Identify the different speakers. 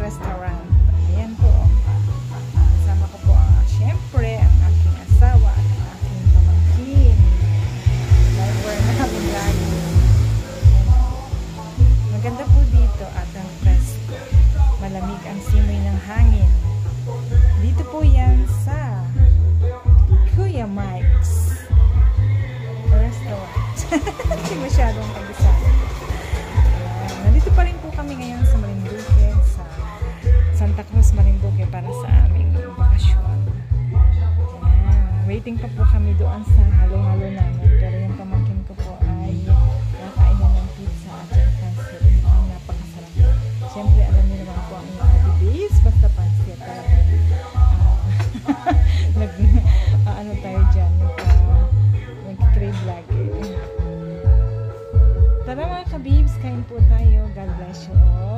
Speaker 1: restaurant. Ayan po. Kasama ko po syempre ang aking asawa at ang aking pamangkin. Driver namin lagi. Maganda po dito at ang presko. Malamig ang simoy ng hangin. Dito po yan sa Kuya Mike's restaurant. Hindi masyadong kabisado. Nandito pa rin po kami ngayon sa Marinduque, sa Santa Cruz, Marinduque para sa aming bakasyon. Waiting pa po kami doon sa halo-halo namin, pero yung pamangkin ko po ay nakain na ng pizza at saka pancit. Mukhang napakasarap. Siyempre alam niyo naman po ang Ate Biz, basta pancit talaga. Ano tayo dyan, nag-crave lagi. Tara mga kabibs, kain po tayo. God bless you all.